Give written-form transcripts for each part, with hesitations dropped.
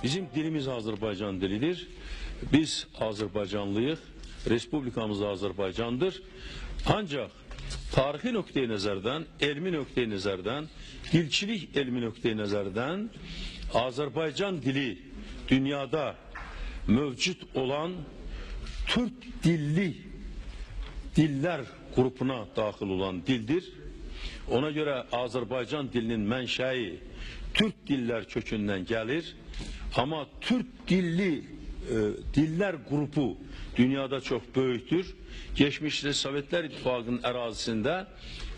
Bizim dilimiz Azərbaycan dilidir. Biz Azərbaycanlıyıq. Respublikamız Azərbaycandır. Ancaq tarixi nöqteyi nəzərdən, elmi nöqteyi nəzərdən, dilçilik elmi nöqteyi nəzərdən Azərbaycan dili dünyada mövcud olan Türk dilli diller grubuna daxil olan dildir. Ona göre Azərbaycan dilinin mənşəyi Türk diller kökündən gəlir. Ama Türk dilli diller grubu dünyada çok büyüktür. Geçmişte Sovetler İttifakı'nın ərazisində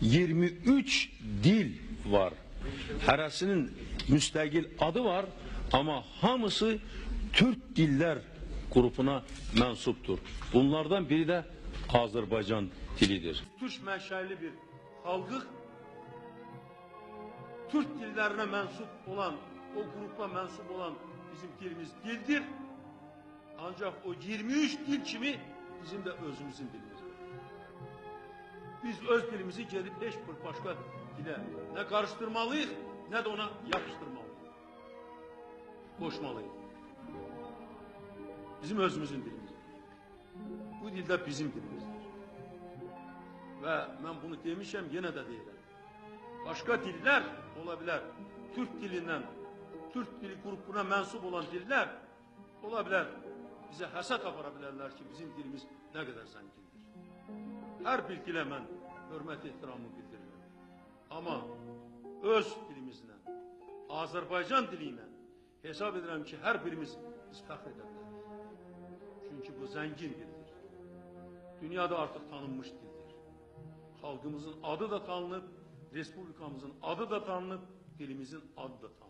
23 dil var. Hərəsinin müstəqil adı var ama hamısı Türk diller grubuna mensuptur. Bunlardan biri de Azərbaycan dilidir. Türk mənşəli bir xalqıq, Türk dillerine mensup olan, o grupa mensup olan bizim dilimiz dildir. Ancak o 23 dil kimi bizim de özümüzün dilimiz var. Biz öz dilimizi gelip hiç bir başka dile ne karıştırmalıyız ne de ona yapıştırmalıyız. Koşmalıyız. Bizim özümüzün dilimiz. Bu dilde bizim dilimizdir. Ve ben bunu demişim yine de deyirəm. Başka diller olabilir. Türk dilinden, Türk dili grubuna mensup olan diller olabilir. Bize həsəd aparabilirler ki bizim dilimiz ne kadar zengindir. Her bir dile mən hörmət ehtiramı bildirirəm. Ama öz dilimizle, Azərbaycan diliyle hesap edirəm ki her birimiz biz fəxr edə bilərik. Çünkü bu zengin dildir. Dünyada artık tanınmış dildir. Halkımızın adı da tanınıp, Respublikamızın adı da tanınıp, dilimizin adı da tanınıp.